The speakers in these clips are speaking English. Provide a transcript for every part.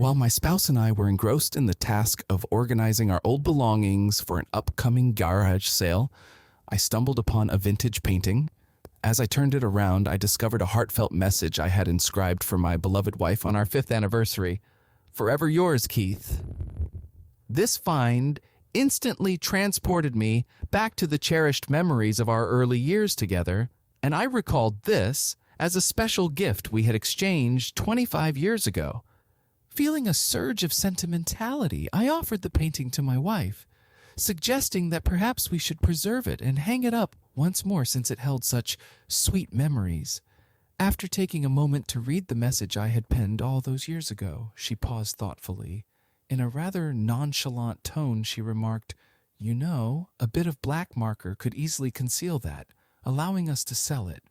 While my spouse and I were engrossed in the task of organizing our old belongings for an upcoming garage sale, I stumbled upon a vintage painting. As I turned it around, I discovered a heartfelt message I had inscribed for my beloved wife on our 5th anniversary. Forever yours, Keith. This find instantly transported me back to the cherished memories of our early years together, and I recalled this as a special gift we had exchanged 25 years ago. Feeling a surge of sentimentality, I offered the painting to my wife, suggesting that perhaps we should preserve it and hang it up once more since it held such sweet memories. After taking a moment to read the message I had penned all those years ago, she paused thoughtfully. In a rather nonchalant tone, she remarked, "You know, a bit of black marker could easily conceal that, allowing us to sell it."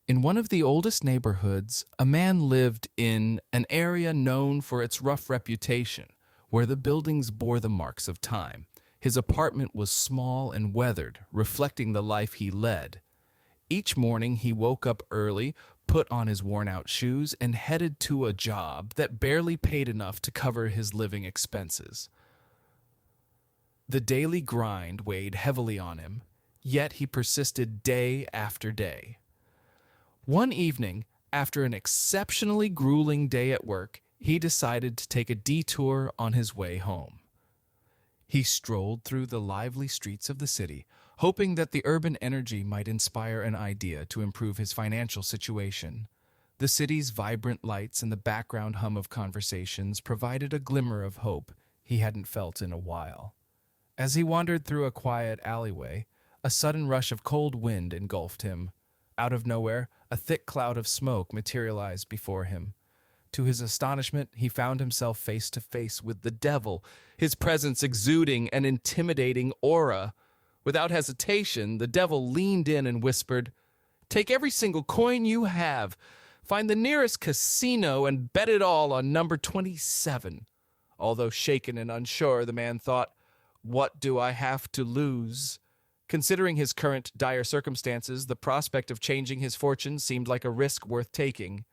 In one of the oldest neighborhoods, a man lived in an area known for its rough reputation, where the buildings bore the marks of time. His apartment was small and weathered, reflecting the life he led. Each morning he woke up early, put on his worn-out shoes, and headed to a job that barely paid enough to cover his living expenses. The daily grind weighed heavily on him, yet he persisted day after day. One evening, after an exceptionally grueling day at work, he decided to take a detour on his way home. He strolled through the lively streets of the city, hoping that the urban energy might inspire an idea to improve his financial situation. The city's vibrant lights and the background hum of conversations provided a glimmer of hope he hadn't felt in a while. As he wandered through a quiet alleyway, a sudden rush of cold wind engulfed him. Out of nowhere, a thick cloud of smoke materialized before him. To his astonishment, he found himself face to face with the devil, his presence exuding an intimidating aura. Without hesitation, the devil leaned in and whispered, "Take every single coin you have, find the nearest casino, and bet it all on number 27. Although shaken and unsure, the man thought, "What do I have to lose?" Considering his current dire circumstances, the prospect of changing his fortune seemed like a risk worth taking.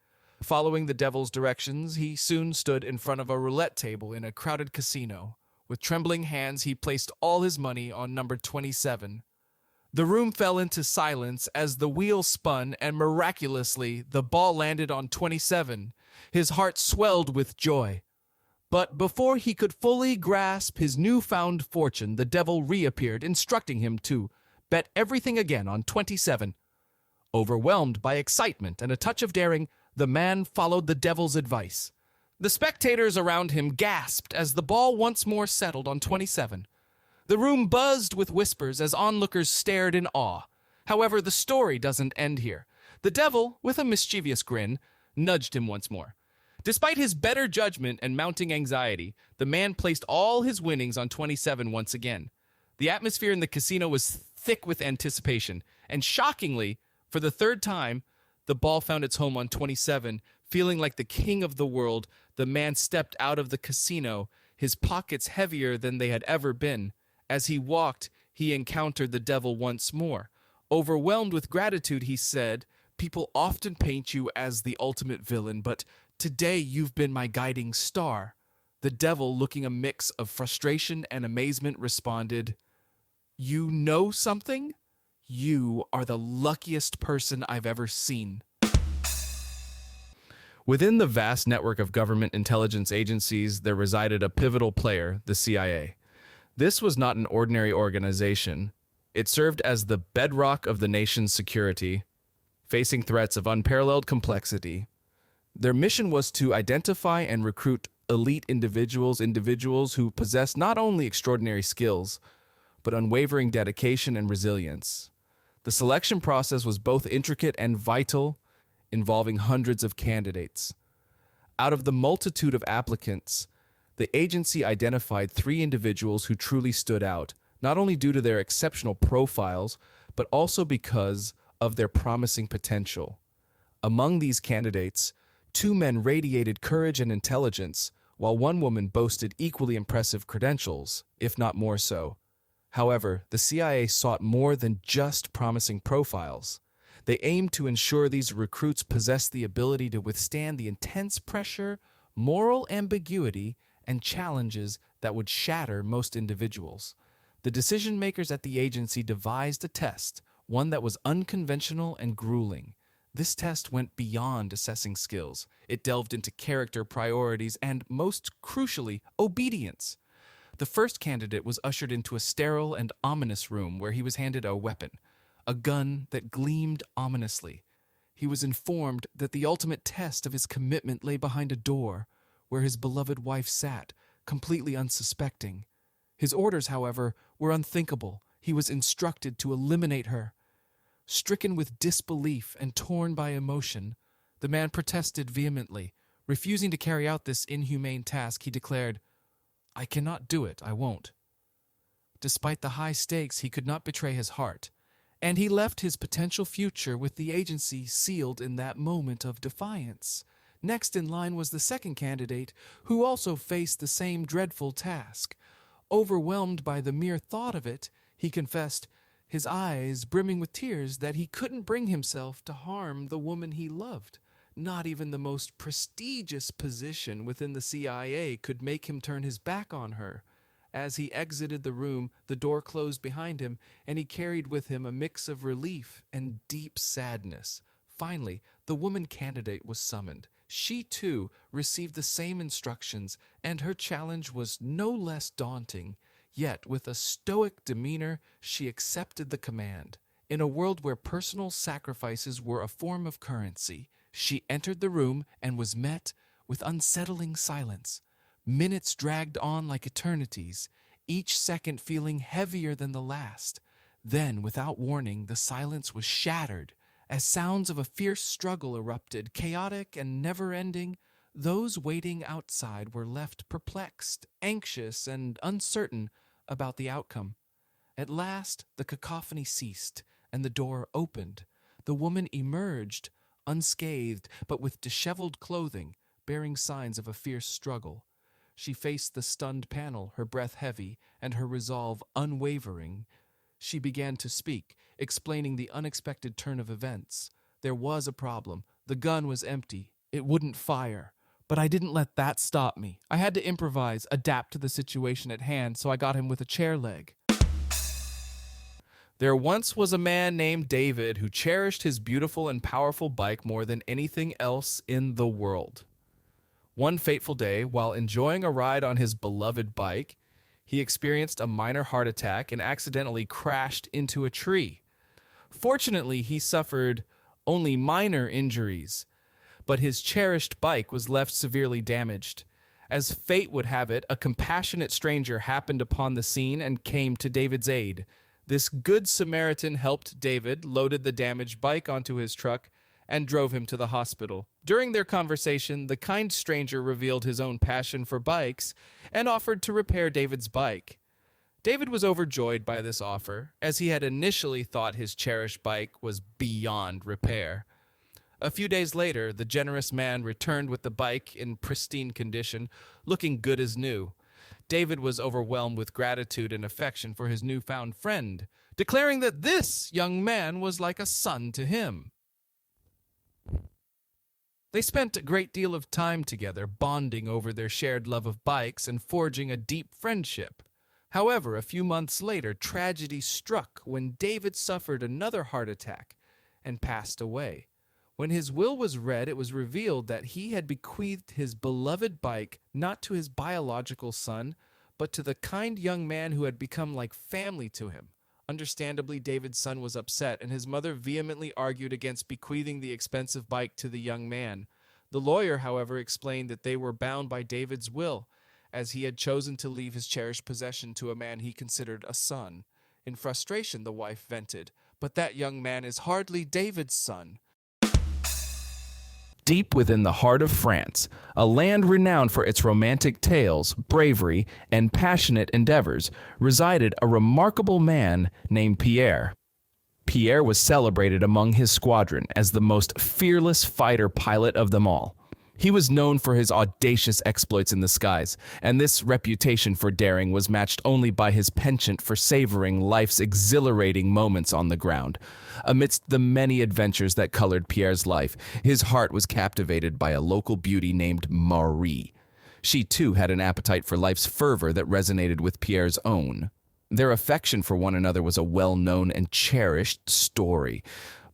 Following the devil's directions, he soon stood in front of a roulette table in a crowded casino. With trembling hands, he placed all his money on number 27. The room fell into silence as the wheel spun, and miraculously, the ball landed on 27. His heart swelled with joy. But before he could fully grasp his newfound fortune, the devil reappeared, instructing him to bet everything again on 27. Overwhelmed by excitement and a touch of daring, the man followed the devil's advice. The spectators around him gasped as the ball once more settled on 27. The room buzzed with whispers as onlookers stared in awe. However, the story doesn't end here. The devil, with a mischievous grin, nudged him once more. Despite his better judgment and mounting anxiety, the man placed all his winnings on 27 once again. The atmosphere in the casino was thick with anticipation, and shockingly, for the third time, the ball found its home on 27. Feeling like the king of the world, the man stepped out of the casino, his pockets heavier than they had ever been. As he walked, he encountered the devil once more. Overwhelmed with gratitude, he said, "People often paint you as the ultimate villain, but today you've been my guiding star." The devil, looking a mix of frustration and amazement, responded, "You know something? You are the luckiest person I've ever seen." Within the vast network of government intelligence agencies, there resided a pivotal player, the CIA. This was not an ordinary organization. It served as the bedrock of the nation's security, facing threats of unparalleled complexity. Their mission was to identify and recruit elite individuals who possessed not only extraordinary skills, but unwavering dedication and resilience. The selection process was both intricate and vital, involving hundreds of candidates. Out of the multitude of applicants, the agency identified 3 individuals who truly stood out, not only due to their exceptional profiles, but also because of their promising potential. Among these candidates, 2 men radiated courage and intelligence, while 1 woman boasted equally impressive credentials, if not more so. However, the CIA sought more than just promising profiles. They aimed to ensure these recruits possessed the ability to withstand the intense pressure, moral ambiguity, and challenges that would shatter most individuals. The decision makers at the agency devised a test, one that was unconventional and grueling. This test went beyond assessing skills. It delved into character, priorities, and, most crucially, obedience. The first candidate was ushered into a sterile and ominous room where he was handed a weapon, a gun that gleamed ominously. He was informed that the ultimate test of his commitment lay behind a door, where his beloved wife sat, completely unsuspecting. His orders, however, were unthinkable. He was instructed to eliminate her. Stricken with disbelief and torn by emotion, the man protested vehemently. Refusing to carry out this inhumane task, he declared, "I cannot do it, I won't." Despite the high stakes, he could not betray his heart, and he left his potential future with the agency sealed in that moment of defiance. Next in line was the second candidate, who also faced the same dreadful task. Overwhelmed by the mere thought of it, he confessed, his eyes brimming with tears, that he couldn't bring himself to harm the woman he loved. Not even the most prestigious position within the CIA could make him turn his back on her. As he exited the room, the door closed behind him, and he carried with him a mix of relief and deep sadness. Finally, the woman candidate was summoned. She, too, received the same instructions, and her challenge was no less daunting. Yet, with a stoic demeanor, she accepted the command. In a world where personal sacrifices were a form of currency, she entered the room and was met with unsettling silence. Minutes dragged on like eternities, each second feeling heavier than the last. Then, without warning, the silence was shattered. As sounds of a fierce struggle erupted, chaotic and never-ending, those waiting outside were left perplexed, anxious, and uncertain about the outcome. At last, the cacophony ceased, and the door opened. The woman emerged, unscathed, but with disheveled clothing, bearing signs of a fierce struggle. She faced the stunned panel, her breath heavy, and her resolve unwavering. She began to speak, explaining the unexpected turn of events. There was a problem. The gun was empty. It wouldn't fire. But I didn't let that stop me. I had to improvise, adapt to the situation at hand, so I got him with a chair leg. There once was a man named David who cherished his beautiful and powerful bike more than anything else in the world. One fateful day, while enjoying a ride on his beloved bike, he experienced a minor heart attack and accidentally crashed into a tree. Fortunately, he suffered only minor injuries, but his cherished bike was left severely damaged. As fate would have it, a compassionate stranger happened upon the scene and came to David's aid. This good Samaritan helped David, loaded the damaged bike onto his truck, and drove him to the hospital. During their conversation, the kind stranger revealed his own passion for bikes and offered to repair David's bike. David was overjoyed by this offer, as he had initially thought his cherished bike was beyond repair. A few days later, the generous man returned with the bike in pristine condition, looking good as new. David was overwhelmed with gratitude and affection for his newfound friend, declaring that this young man was like a son to him. They spent a great deal of time together, bonding over their shared love of bikes and forging a deep friendship. However, a few months later, tragedy struck when David suffered another heart attack and passed away. When his will was read, it was revealed that he had bequeathed his beloved bike not to his biological son, but to the kind young man who had become like family to him. Understandably, David's son was upset, and his mother vehemently argued against bequeathing the expensive bike to the young man. The lawyer, however, explained that they were bound by David's will, as he had chosen to leave his cherished possession to a man he considered a son. In frustration, the wife vented, "But that young man is hardly David's son." Deep within the heart of France, a land renowned for its romantic tales, bravery, and passionate endeavors, resided a remarkable man named Pierre. Pierre was celebrated among his squadron as the most fearless fighter pilot of them all. He was known for his audacious exploits in the skies, and this reputation for daring was matched only by his penchant for savoring life's exhilarating moments on the ground. Amidst the many adventures that colored Pierre's life, his heart was captivated by a local beauty named Marie. She too had an appetite for life's fervor that resonated with Pierre's own. Their affection for one another was a well-known and cherished story.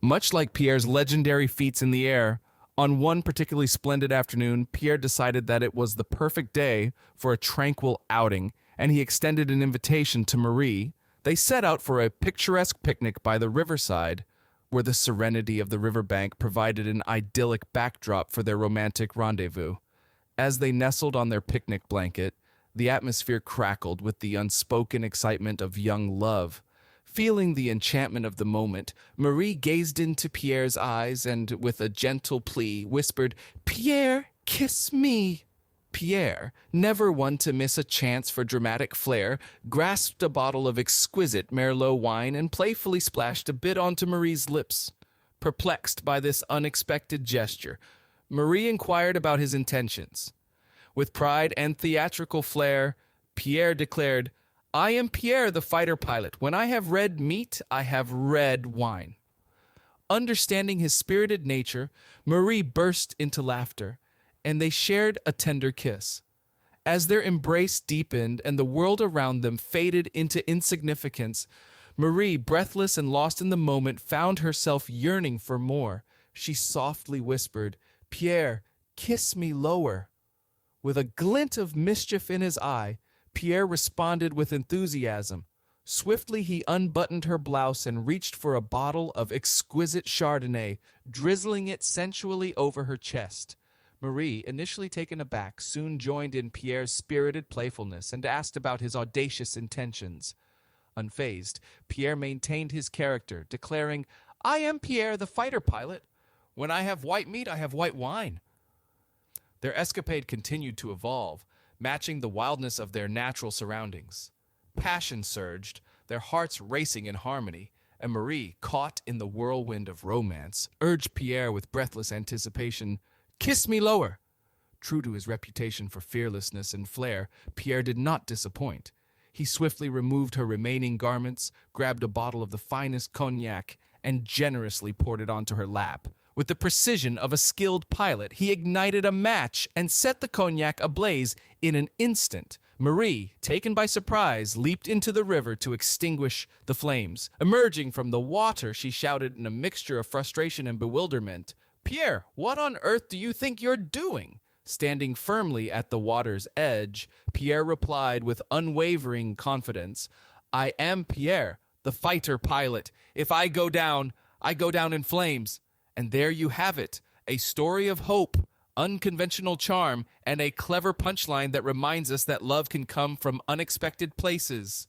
Much like Pierre's legendary feats in the air, on one particularly splendid afternoon, Pierre decided that it was the perfect day for a tranquil outing, and he extended an invitation to Marie. They set out for a picturesque picnic by the riverside, where the serenity of the riverbank provided an idyllic backdrop for their romantic rendezvous. As they nestled on their picnic blanket, the atmosphere crackled with the unspoken excitement of young love. Feeling the enchantment of the moment, Marie gazed into Pierre's eyes and, with a gentle plea, whispered, "Pierre, kiss me." Pierre, never one to miss a chance for dramatic flair, grasped a bottle of exquisite Merlot wine and playfully splashed a bit onto Marie's lips. Perplexed by this unexpected gesture, Marie inquired about his intentions. With pride and theatrical flair, Pierre declared, "I am Pierre the fighter pilot. When I have red meat, I have red wine." Understanding his spirited nature, Marie burst into laughter, and they shared a tender kiss. As their embrace deepened and the world around them faded into insignificance, Marie, breathless and lost in the moment, found herself yearning for more. She softly whispered, "Pierre, kiss me lower." With a glint of mischief in his eye, Pierre responded with enthusiasm. Swiftly he unbuttoned her blouse and reached for a bottle of exquisite Chardonnay, drizzling it sensually over her chest. Marie, initially taken aback, soon joined in Pierre's spirited playfulness and asked about his audacious intentions. Unfazed, Pierre maintained his character, declaring, "I am Pierre the fighter pilot. When I have white meat, I have white wine." Their escapade continued to evolve, matching the wildness of their natural surroundings. Passion surged, their hearts racing in harmony, and Marie, caught in the whirlwind of romance, urged Pierre with breathless anticipation, "Kiss me lower." True to his reputation for fearlessness and flair, Pierre did not disappoint. He swiftly removed her remaining garments, grabbed a bottle of the finest cognac, and generously poured it onto her lap. With the precision of a skilled pilot, he ignited a match and set the cognac ablaze in an instant. Marie, taken by surprise, leaped into the river to extinguish the flames. Emerging from the water, she shouted in a mixture of frustration and bewilderment, "Pierre, what on earth do you think you're doing?" Standing firmly at the water's edge, Pierre replied with unwavering confidence, "I am Pierre, the fighter pilot. If I go down in flames." And there you have it, a story of hope, unconventional charm, and a clever punchline that reminds us that love can come from unexpected places.